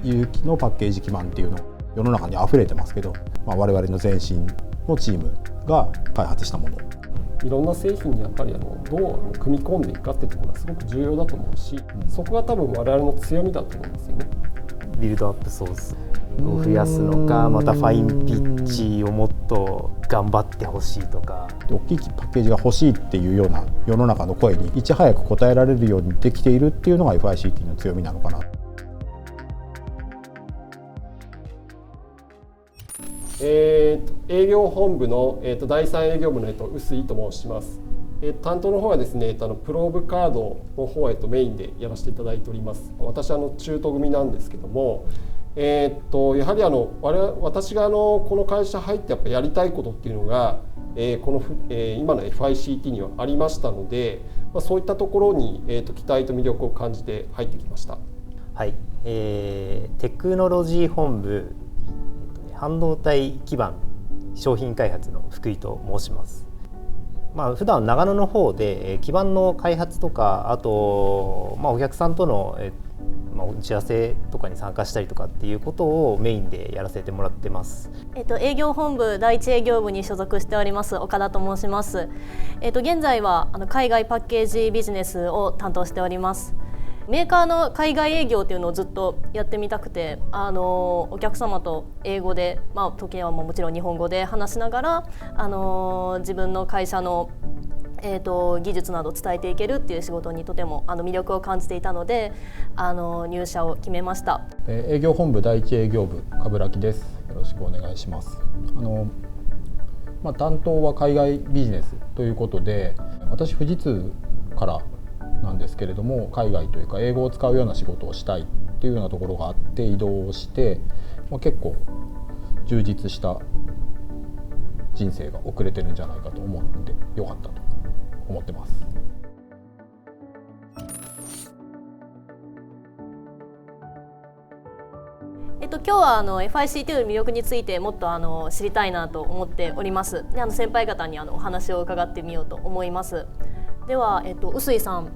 有機のパッケージ基盤っていうの世の中に溢れてますけど、我々の前身のチームが開発したもの。いろんな製品にやっぱりどう組み込んでいくかっていうところがすごく重要だと思うし、そこが多分我々の強みだと思うんですよね。ビルドアップソースを増やすのか、またファインピッチをもっと頑張ってほしいとか、大きいパッケージが欲しいっていうような世の中の声にいち早く応えられるようにできているっていうのが FICT の強みなのかな。営業本部の、第3営業部の、臼井と申します。担当の方はですね、プローブカードの方へメインでやらせていただいております。私は中途組なんですけども、やはり私がこの会社入ってやっぱやりたいことっていうのが、今の FICT にはありましたので、そういったところに、期待と魅力を感じて入ってきました。はい、テクノロジー本部、半導体基盤商品開発の福井と申します。普段長野の方で基盤の開発とか、あと、お客さんとの打ち合わせとかに参加したりとかっていうことをメインでやらせてもらってます。営業本部第一営業部に所属しております岡田と申します。現在は海外パッケージビジネスを担当しております。メーカーの海外営業というのをずっとやってみたくて、お客様と英語で、時にはもちろん日本語で話しながら、自分の会社の技術などを伝えていけるっていう仕事にとても魅力を感じていたので入社を決めました。営業本部第一営業部冠城です。よろしくお願いします。担当は海外ビジネスということで、私富士通からなんですけれども、海外というか英語を使うような仕事をしたいっていうようなところがあって移動して、結構充実した人生が送れてるんじゃないかと思ってよかったと思ってます。今日はFICT の魅力についてもっと知りたいなと思っております。で先輩方にお話を伺ってみようと思います。では、臼井さん、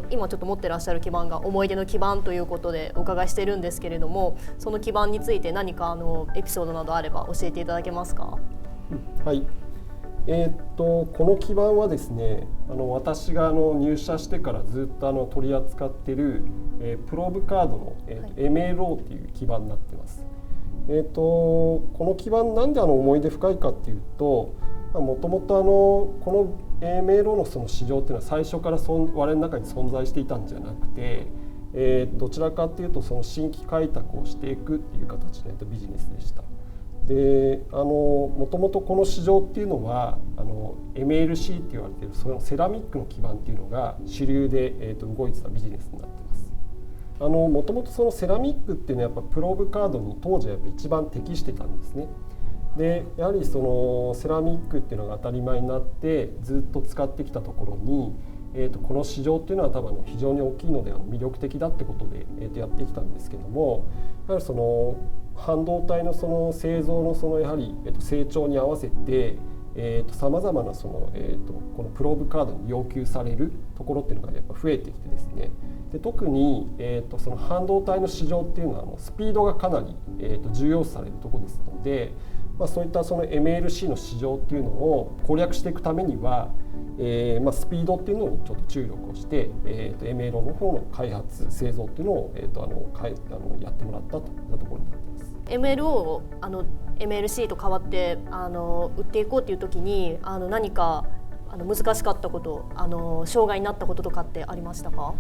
今ちょっと持ってらっしゃる基盤が思い出の基盤ということでお伺いしているんですけれども、その基盤について何かエピソードなどあれば教えていただけますか？はい、この基盤はですね、私が入社してからずっと取り扱っている、プローブカードの、MLO っていう基盤になっています。この基盤なんで思い出深いかっていうと、もともとこの MLO のその市場っていうのは最初から我々の中に存在していたんじゃなくて、どちらかというとその新規開拓をしていくっていう形のビジネスでした。でもともとこの市場っていうのはMLC って言われているそのセラミックの基盤っていうのが主流で、動いてたビジネスになっています。もともとそのセラミックっていうのはやっぱプローブカードに当時はやっぱ一番適してたんですね。でやはりそのセラミックっていうのが当たり前になってずっと使ってきたところに、この市場っていうのは多分非常に大きいので魅力的だってことで、やってきたんですけども、やはりその半導体のその製造のそのやはり成長に合わせてさまざまなそのこのプローブカードに要求されるところっていうのがやっぱ増えてきてですね、で特にその半導体の市場っていうのはスピードがかなり重要視されるところですので、そういったその MLC の市場っていうのを攻略していくためには、スピードっていうのにちょっと注力をして、MLO の方の開発製造っていうのを、やってもらったといったところになっています。MLO をMLC と変わって売っていこうという時に何か難しかったこと障害になったこととかってありましたか？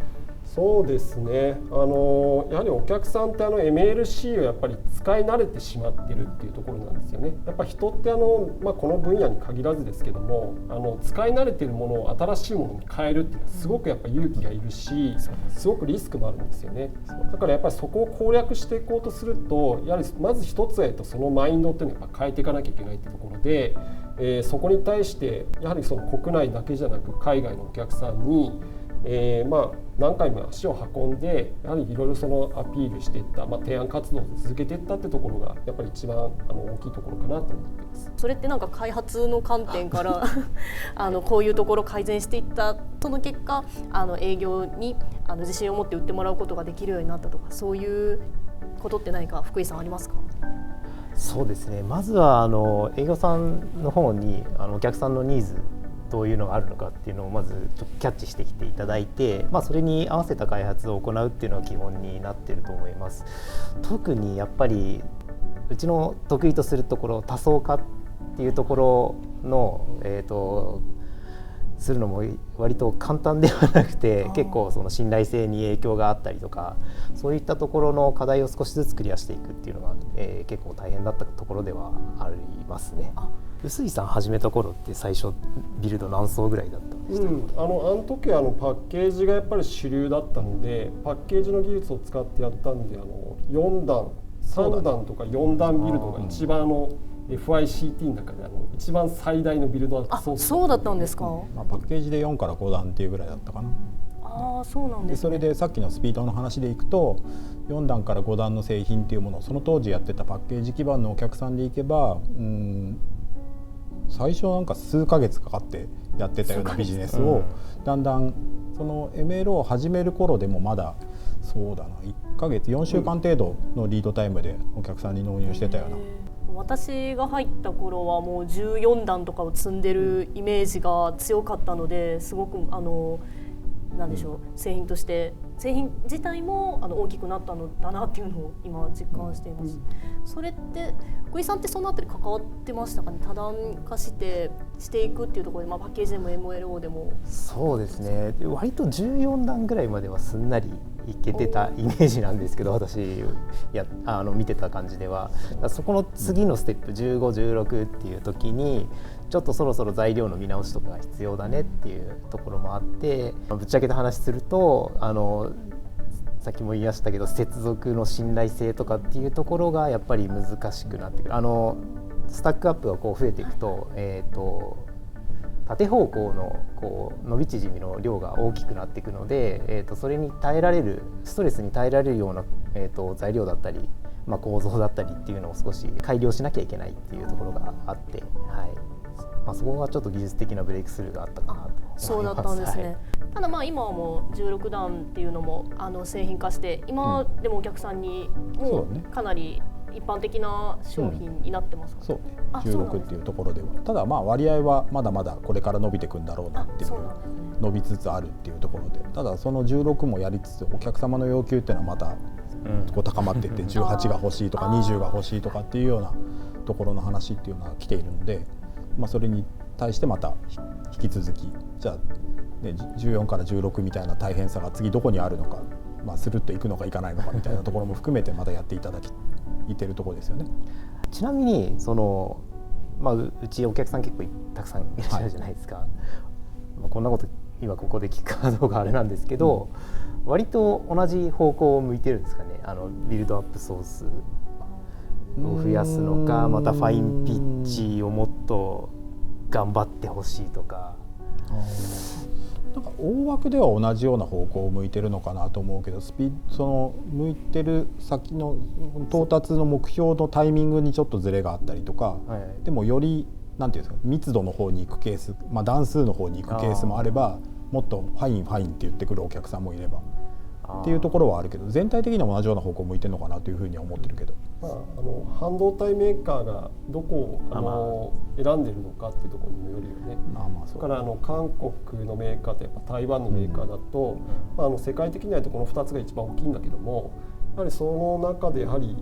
そうですね、やはりお客さんってMLC をやっぱり使い慣れてしまってるっていうところなんですよね。やっぱ人ってこの分野に限らずですけども使い慣れているものを新しいものに変えるっていうのはすごくやっぱ勇気がいるし、すごくリスクもあるんですよね。だからやっぱりそこを攻略していこうとするとやはりまず一つはそのマインドっていうのをやっぱ変えていかなきゃいけないっていうところで、そこに対してやはりその国内だけじゃなく海外のお客さんに何回も足を運んでやはりいろいろそのアピールしていった、提案活動を続けていったってところがやっぱり一番大きいところかなと思っています。それってなんか開発の観点からこういうところを改善していったその結果営業に自信を持って売ってもらうことができるようになったとか、そういうことって何か福井さんありますか？そうですね、まずは営業さんの方にお客さんのニーズどういうのがあるのかっていうのをまずキャッチしてきていただいて、それに合わせた開発を行うっていうのが基本になっていると思います。特にやっぱりうちの得意とするところ、多層化っていうところの、するのも割と簡単ではなくて、結構その信頼性に影響があったりとか、そういったところの課題を少しずつクリアしていくっていうのが、結構大変だったところではありますね。臼井さん始めた頃って最初ビルド何層ぐらいだったんでしたっけ？あの時はパッケージがやっぱり主流だったので、パッケージの技術を使ってやったんで、4段3段とか4段ビルドが一番FICT の中で一番最大のビルドだったそうです。そうだったんですか？パッケージで4から5段っていうぐらいだったかな。そうなんですね。それでさっきのスピードの話でいくと、4段から5段の製品っていうものをその当時やってたパッケージ基盤のお客さんでいけば、最初なんか数ヶ月かかってやってたようなビジネスを、だんだんその MLO を始める頃でもまだそうだな、1ヶ月4週間程度のリードタイムでお客さんに納入してたような。私が入った頃はもう14段とかを積んでるイメージが強かったので、すごくなんでしょう、製品として製品自体も大きくなったのだなっていうのを今実感しています。それって福井さんってそのあたり関わってましたかね？多段化していくっていうところで、パッケージでも MLO でも。そうですね、割と14段ぐらいまではすんなりいけてたイメージなんですけど、私見てた感じでは、そこの次のステップ15、16っていう時にちょっとそろそろ材料の見直しとかが必要だねっていうところもあって、ぶっちゃけた話するとさっきも言いましたけど、接続の信頼性とかっていうところがやっぱり難しくなってくる。スタックアップがこう増えていくと、縦方向の伸び縮みの量が大きくなっていくので、それに耐えられるストレスに耐えられるような、材料だったり、構造だったりっていうのを少し改良しなきゃいけないっていうところがあって、そこがちょっと技術的なブレイクスルーがあったかなと思います。そうだったんですね。ただ今はもう16段っていうのも製品化して、今でもお客さんにもうかなり一般的な商品になってますか？そうね、16っていうところでは。ただ割合はまだまだこれから伸びていくんだろうなっていう、伸びつつあるっていうところで、ただその16もやりつつお客様の要求っていうのはまた高まっていって、18が欲しいとか20が欲しいとかっていうようなところの話っていうのが来ているので、それに対してまた引き続き、じゃあ、14から16みたいな大変さが次どこにあるのか、スルッといくのかいかないのかみたいなところも含めてまたやっていただいてるところですよね。ちなみにうちお客さん結構たくさんいらっしゃるじゃないですか。こんなこと今ここで聞くかどうかあれなんですけど、割と同じ方向を向いてるんですかね。ビルドアップソースを増やすのか、またファインピッチをもっと頑張ってほしいとか。なんか大枠では同じような方向を向いてるのかなと思うけど、その向いてる先の到達の目標のタイミングにちょっとズレがあったりとか、でもよりなんていうんですか、密度の方に行くケース、段数の方に行くケースもあれば、もっとファインって言ってくるお客さんもいればっていうところはあるけど、全体的には同じような方向を向いてるのかなというふうには思ってるけど、半導体メーカーがどこを選んでるのかっていうところにもよるよね。だから韓国のメーカーとやっぱ台湾のメーカーだと、世界的にはこの2つが一番大きいんだけども、やはりその中でやはり、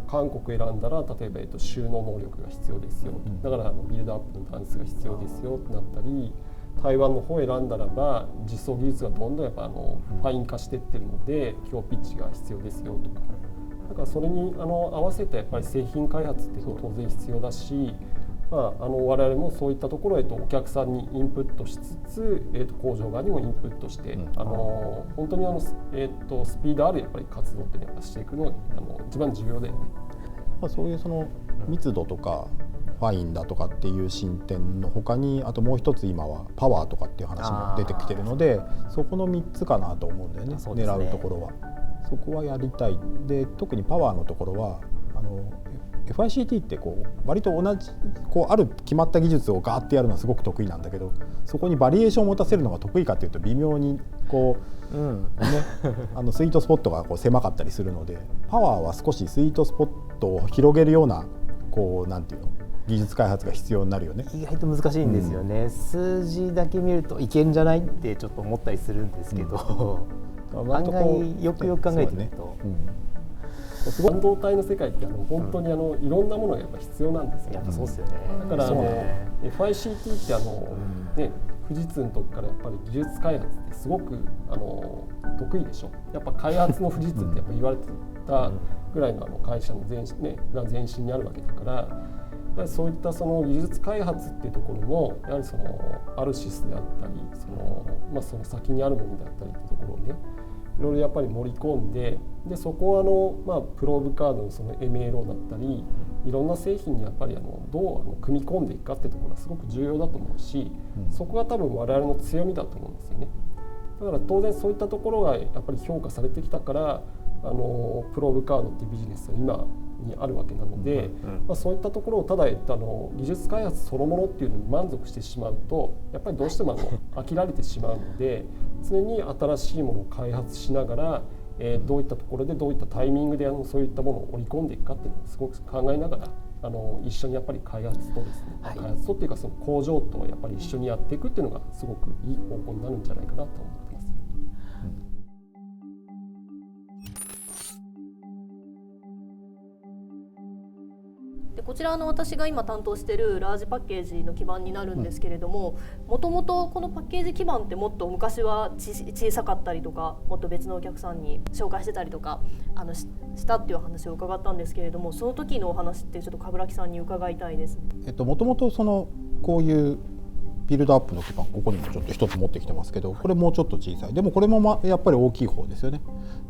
韓国選んだら例えば、収納能力が必要ですよ、だからビルドアップの段数が必要ですよってなったり、台湾の方を選んだらば実装技術がどんどんやっぱファイン化していってるので強ピッチが必要ですよとか、だからそれに合わせてやっぱり製品開発って当然必要だし、我々もそういったところへお客さんにインプットしつつ、工場側にもインプットして、本当にスピードあるやっぱり活動ってやっぱしていくのが一番重要だよね。そういうその密度とかファインだとかっていう進展の他に、あともう一つ今はパワーとかっていう話も出てきてるので、そこの3つかなと思うんだよね、狙うところは。そこはやりたい。で特にパワーのところは FICT ってこう割と同じこうある決まった技術をガーってやるのはすごく得意なんだけど、そこにバリエーションを持たせるのが得意かっていうと微妙にこう、ね、スイートスポットがこう狭かったりするので、パワーは少しスイートスポットを広げるようなこうなんていうの技術開発が必要になるよね。意外と難しいんですよね、数字だけ見るといけんじゃないってちょっと思ったりするんですけど、案外よくよく考えてみると、半導体の世界って本当にいろんなものがやっぱ必要なんですよ。やっぱそうですよね。だからFICT ってね、富士通の時からやっぱり技術開発ってすごく得意でしょ。やっぱ開発の富士通ってやっぱ言われてたぐらいの会社の前身にあるわけだから、やっぱりそういったその技術開発っていうところのやはりそのアルシスであったりその先にあるものであったりっていうところをね、いろいろやっぱり盛り込んで、そこはプローブカードのその MLO だったりいろんな製品にやっぱりどう組み込んでいくかっていうところがすごく重要だと思うし、そこが多分我々の強みだと思うんですよね。だから当然そういったところがやっぱり評価されてきたからプローブカードっていうビジネスが今にあるわけなので、そういったところをただ技術開発そのものっていうのに満足してしまうとやっぱりどうしても飽きられてしまうので、常に新しいものを開発しながら、どういったところでどういったタイミングでそういったものを織り込んでいくかっていうのをすごく考えながら一緒にやっぱり開発とですね、開発とっていうかその工場とやっぱり一緒にやっていくっていうのがすごくいい方向になるんじゃないかなと思ってます。でこちら私が今担当しているラージパッケージの基盤になるんですけれども、もともとこのパッケージ基盤ってもっと昔は小さかったりとか、もっと別のお客さんに紹介してたりとかしたっていう話を伺ったんですけれども、その時のお話ってちょっと冠城さんに伺いたいです。もともとこういうビルドアップの基盤、ここにもちょっと一つ持ってきてますけど、これもうちょっと小さい、でもこれもやっぱり大きい方ですよね。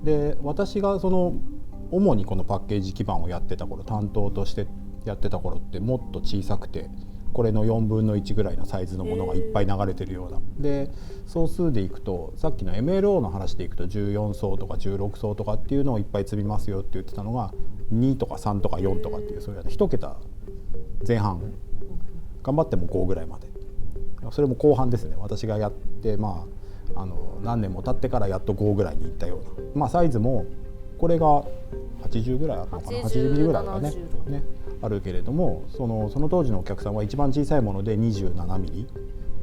で私が主にこのパッケージ基盤をやってた頃、担当としてやってた頃ってもっと小さくて、これの4分の1ぐらいのサイズのものがいっぱい流れてるような。で総数でいくとさっきの MLO の話でいくと14層とか16層とかっていうのをいっぱい積みますよって言ってたのが2とか3とか4とかっていう、そういう1桁前半、頑張っても5ぐらいまで、それも後半ですね。私がやって何年も経ってからやっと5ぐらいにいったような、サイズもこれが80ぐらいあるのかな、80ミリぐらいがねあるけれども、その当時のお客さんは一番小さいもので27ミリ、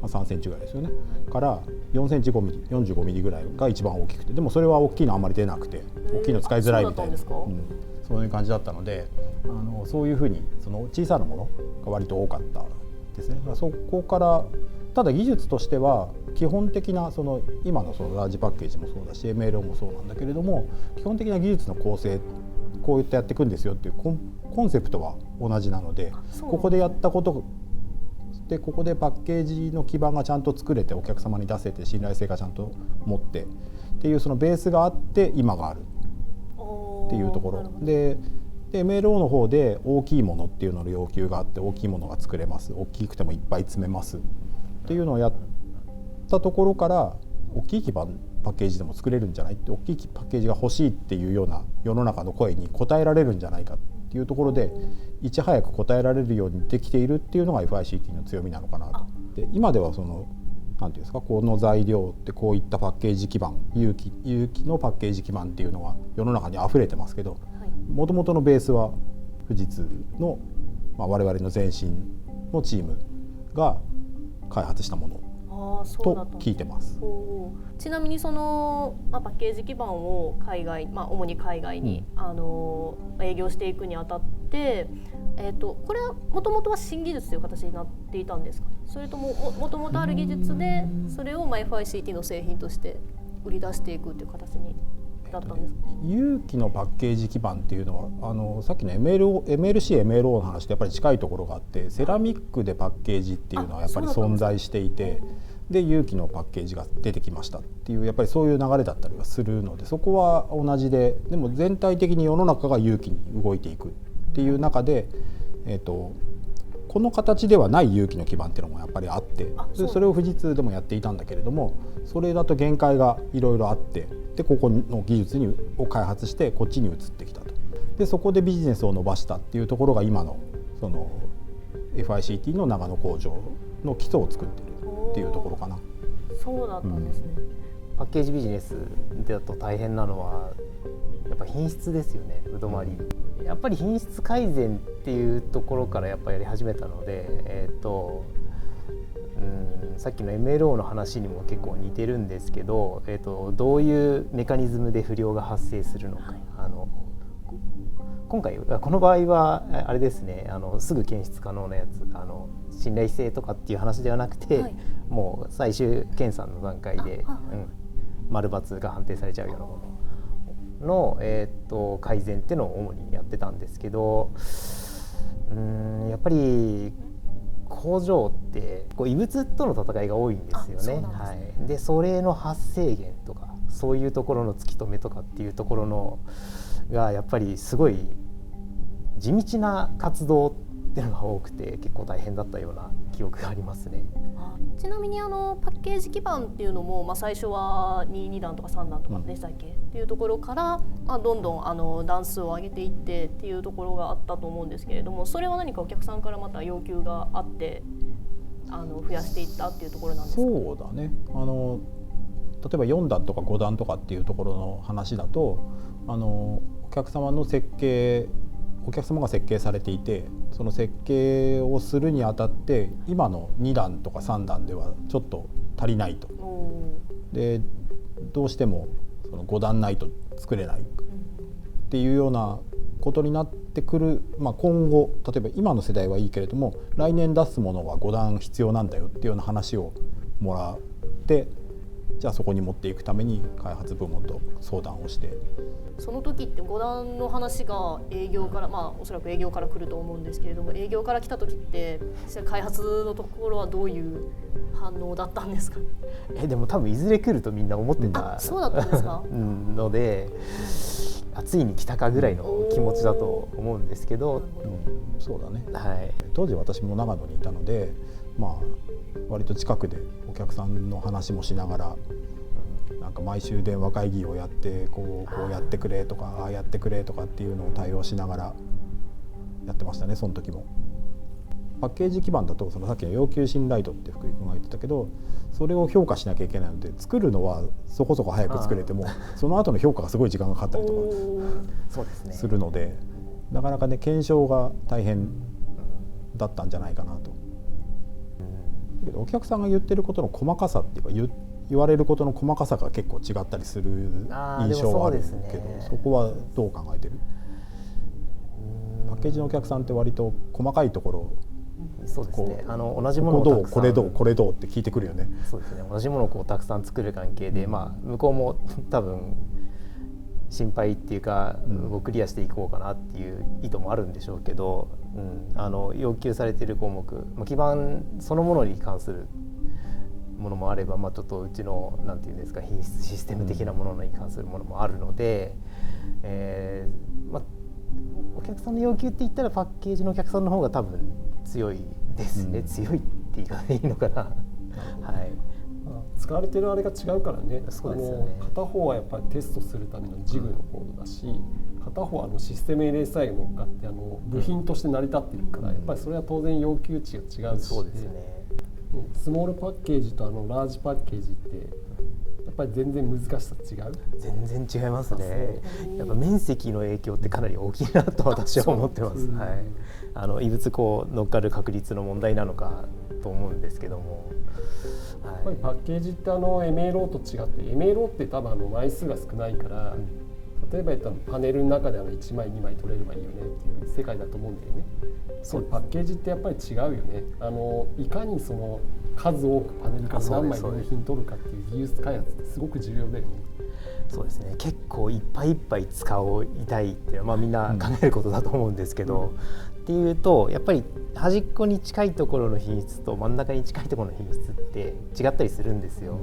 3センチぐらいですよね、から4センチ5ミリ45ミリぐらいが一番大きくて、でもそれは大きいのあんまり出なくて、大きいの使いづらいみたいな、そういう感じだったので、そういうふうに小さなものが割と多かったですね。そこからただ技術としては基本的な今のラージパッケージもそうだし MLO もそうなんだけれども、基本的な技術の構成こういってやっていくんですよっていうコンセプトは同じなので、ここでやったことでここでパッケージの基盤がちゃんと作れて、お客様に出せて、信頼性がちゃんと持ってっていうそのベースがあって今があるっていうところで、MLO の方で大きいものっていうのの要求があって、大きいものが作れます、大きくてもいっぱい詰めますっていうのをやったところから、大きい基盤パッケージでも作れるんじゃないって、大きいパッケージが欲しいっていうような世の中の声に応えられるんじゃないかっていうところで、いち早く応えられるようにできているっていうのが FICT の強みなのかなと。で今ではなんていうんですか、この材料ってこういったパッケージ基盤、有機のパッケージ基盤っていうのは世の中に溢れてますけど、もともとのベースは富士通の、我々の前身のチームが開発したものと聞いてます。ちなみにパッケージ基盤を海外、主に海外に、営業していくにあたって、これはもともとは新技術という形になっていたんですかね。それとももともとある技術でそれをFICT の製品として売り出していくという形にだったんですか。有機のパッケージ基盤っていうのはさっきの MLC、MLO の話とやっぱり近いところがあって、セラミックでパッケージっていうのはやっぱり存在していて、で有機のパッケージが出てきましたっていう、やっぱりそういう流れだったりはするので、そこは同じで、でも全体的に世の中が有機に動いていくっていう中で、この形ではない有機の基盤っていうのもやっぱりあって、それを富士通でもやっていたんだけれども、それだと限界がいろいろあって、でここの技術を開発してこっちに移ってきたと。でそこでビジネスを伸ばしたっていうところが今のその FICT の長野工場の基礎を作ってるっていうところかな。そうだったんですね。パッケージビジネスだと大変なのはやっぱ品質ですよね。うどまり、やっぱり品質改善っていうところからやっぱりやり始めたので、さっきの MLO の話にも結構似てるんですけど、どういうメカニズムで不良が発生するのか、はい、今回この場合はあれですね、すぐ検出可能なやつ、信頼性とかっていう話ではなくて、はい、もう最終検査の段階で、丸×が判定されちゃうようなものの、改善っていうのを主にやってたんですけど、やっぱり工場ってこう異物との戦いが多いんですよね。はい、でそれの発生源とかそういうところの突き止めとかっていうところのがやっぱりすごい地道な活動っていうのが多くて結構大変だったような記憶がありますね。ちなみにパッケージ基板っていうのも、最初は2段とか3段とかでしたっけ、っていうところから、どんどん段数を上げていってっていうところがあったと思うんですけれども、それは何かお客さんからまた要求があって増やしていったっていうところなんですか？そうだね、例えば4段とか5段とかっていうところの話だとお客様が設計されていて、その設計をするにあたって今の2段とか3段ではちょっと足りないと。でどうしてもその5段ないと作れないっていうようなことになってくる、今後例えば今の世代はいいけれども来年出すものは5段必要なんだよっていうような話をもらって、じゃあそこに持っていくために開発部門と相談をして。その時って5段の話が営業から、おそらく営業から来ると思うんですけれども、営業から来た時って開発のところはどういう反応だったんですか？でも多分いずれ来るとみんな思ってた、そうだったんですか？のでついに来たかぐらいの気持ちだと思うんですけど、そうだね、はい、当時私も長野にいたので、割と近くでお客さんの話もしながら、なんか毎週電話会議をやってこうやってくれとかああやってくれとかっていうのを対応しながらやってましたね。その時もパッケージ基板だとそのさっきの要求信頼度って福井君が言ってたけど、それを評価しなきゃいけないので作るのはそこそこ早く作れてもその後の評価がすごい時間がかかったりとかするので、なかなかね検証が大変だったんじゃないかなと。お客さんが言ってることの細かさっていうか言われることの細かさが結構違ったりする印象はあるけど、そこはどう考えてる？パッケージのお客さんって割と細かいところ、そうですね、同じものをどうこれどうこれどうって聞いてくるよね。そうですね、同じものをたくさん作る関係で、向こうも多分心配っていうか、クリアしていこうかなっていう意図もあるんでしょうけど、要求されている項目、基盤そのものに関するものもあれば、ちょっとうちのなんていうんですか、品質システム的なものに関するものもあるので、お客さんの要求って言ったらパッケージのお客さんの方が多分強いですね、強いって言い方でいいのかな。はい、使われてるあれが違うからね。そうですよね。片方はやっぱりテストするためのジグのコードだし、片方はシステム LSI が乗っかって部品として成り立っているから、やっぱりそれは当然要求値が違うし、そうですね。スモールパッケージとラージパッケージってやっぱり全然難しさ違う？全然違いますね。やっぱ面積の影響ってかなり大きいなと私は思ってます。はい、異物乗っかる確率の問題なのかと思うんですけども、やっぱりパッケージって MLO と違って MLO って多分枚数が少ないから、例えばパネルの中で1枚2枚取れればいいよねっていう世界だと思うんだよね。そう、パッケージってやっぱり違うよね。いかにその数多くパネルから何枚納品取るかっていう技術開発ってすごく重要だよね。そうですね、結構いっぱいいっぱい使いたいっていうのは、みんな考えることだと思うんですけど、っていうとやっぱり端っこに近いところの品質と真ん中に近いところの品質って違ったりするんですよ。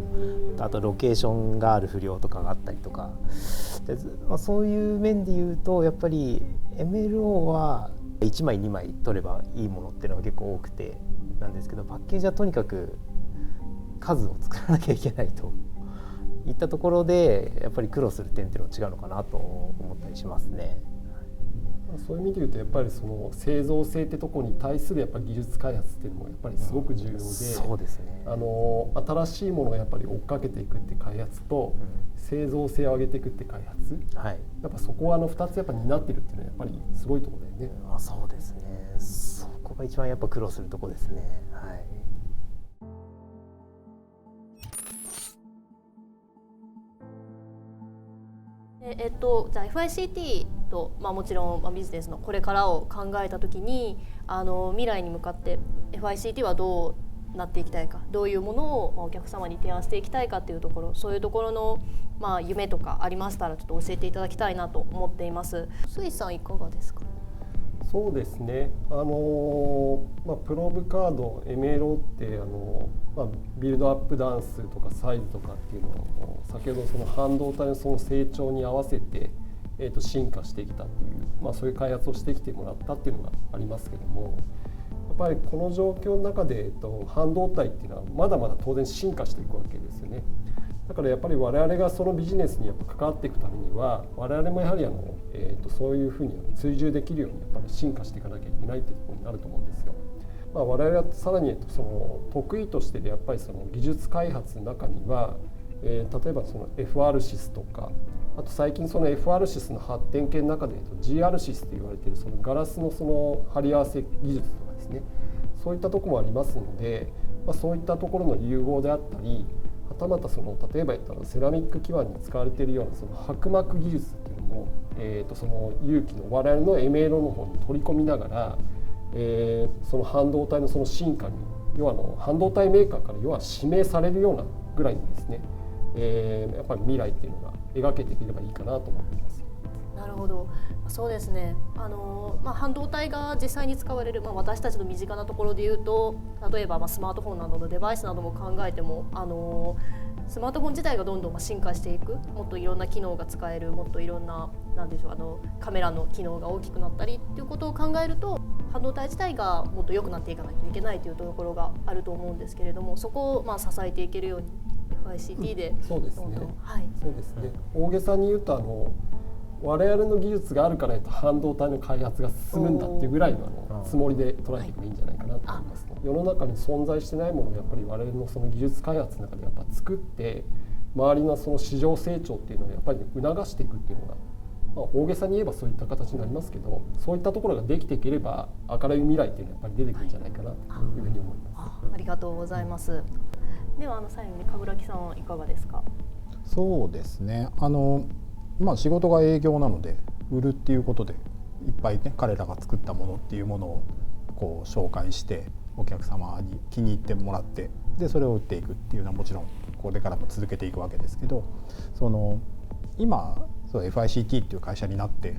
あとロケーションがある不良とかがあったりとかで、そういう面で言うとやっぱり MLO は1枚2枚取ればいいものっていうのが結構多くてなんですけど、パッケージはとにかく数を作らなきゃいけないといったところでやっぱり苦労する点っていうのは違うのかなと思ったりしますね。そういう意味で言うとやっぱりその製造性ってところに対するやっぱり技術開発っていうのもやっぱりすごく重要で、そうですね。新しいものをやっぱり追っかけていくって開発と、製造性を上げていくって開発、はい、やっぱそこは2つやっぱ担ってるっていうのはやっぱりすごいところだよね。そうですね。そこが一番やっぱ苦労するところですね。はい。じゃあ FICT と、もちろんビジネスのこれからを考えた時に未来に向かって FICT はどうなっていきたいか、どういうものをお客様に提案していきたいかっていうところ、そういうところの、夢とかありましたらちょっと教えていただきたいなと思っています。水さんいかがですか？そうですね、プロブカード MLO ってビルドアップ段数とかサイズとかっていうのを先ほどその半導体のその成長に合わせて、進化してきたっていう、そういう開発をしてきてもらったっていうのがありますけども、やっぱりこの状況の中で、半導体っていうのはまだまだ当然進化していくわけですよね。だからやっぱり我々がそのビジネスにやっぱ関わっていくためには我々もやはりそういうふうに追従できるようにやっぱり進化していかなきゃいけないっていうところになると思うんですよ。我々はさらにその得意としてやっぱりその技術開発の中には、例えばその FR シスとか、あと最近その FR シスの発展系の中でGR シスと言われているそのガラスのその貼り合わせ技術とかですね、そういったところもありますので、そういったところの融合であったり、はたまたその例えばセラミック基板に使われているようなその薄膜技術っていうのも、その有機の我々の MLO の方に取り込みながら、その半導体のその進化に要は半導体メーカーから要は指名されるようなぐらいにですね、やっぱり未来っていうのが描けていければいいかなと思っています。なるほど、そうですね。半導体が実際に使われる、私たちの身近なところでいうと、例えばスマートフォンなどのデバイスなども考えても、スマートフォン自体がどんどん進化していく、もっといろんな機能が使える、もっといろんな、なんでしょう、カメラの機能が大きくなったりっていうことを考えると、半導体自体がもっと良くなっていかないといけないというところがあると思うんですけれども、そこを支えていけるように FICT で、そうですね、はい、そうですね。大げさに言うと我々の技術があるから半導体の開発が進むんだっていうぐらいのつもりで捉えていけばいいんじゃないかなと思います。世の中に存在してないものをやっぱり我々のその技術開発の中でやっぱ作って周りのその市場成長っていうのをやっぱり促していくっていうのが、大げさに言えばそういった形になりますけど、そういったところができていければ明るい未来っていうのはやっぱり出てくるんじゃないかなというふうに思います。ありがとうございます。では最後に冠城さんはいかがですか？そうですね、仕事が営業なので売るっていうことでいっぱいね彼らが作ったものっていうものをこう紹介してお客様に気に入ってもらって、でそれを売っていくっていうのはもちろんこれからも続けていくわけですけど、今FICT っていう会社になって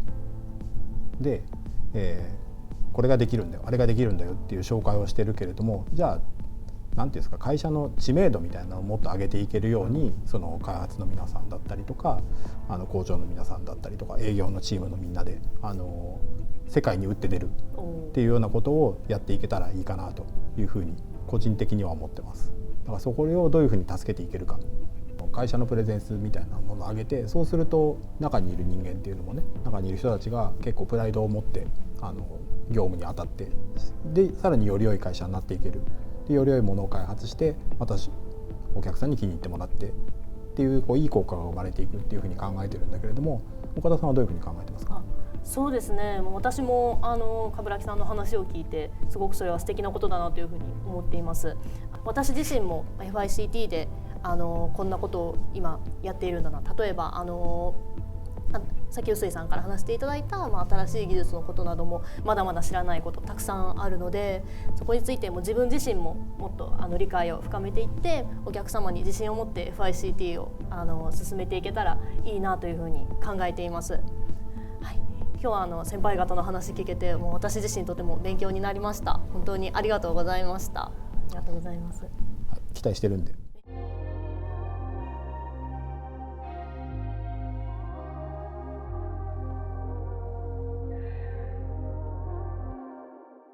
で、これができるんだよあれができるんだよっていう紹介をしてるけれども、じゃあなんていうんですか、会社の知名度みたいなのをもっと上げていけるようにその開発の皆さんだったりとか工場の皆さんだったりとか営業のチームのみんなで世界に打って出るっていうようなことをやっていけたらいいかなというふうに個人的には思ってます。だからそこをどういうふうに助けていけるか、会社のプレゼンスみたいなものを上げて、そうすると中にいる人間っていうのもね、中にいる人たちが結構プライドを持って業務に当たって、でさらにより良い会社になっていける、でより良いものを開発してまたお客さんに気に入ってもらってっていういい効果が生まれていくっていうふうに考えてるんだけれども、岡田さんはどういうふうに考えてますか？そうですね、私も冠城さんの話を聞いてすごくそれは素敵なことだなというふうに思っています。私自身も FICT でこんなことを今やっているんだな、例えば先臼井さんから話していただいた、新しい技術のことなどもまだまだ知らないことたくさんあるので、そこについても自分自身ももっと理解を深めていってお客様に自信を持って FICT を進めていけたらいいなというふうに考えています。はい、今日は先輩方の話聞けてもう私自身とても勉強になりました。本当にありがとうございました。ありがとうございます。期待してるんで。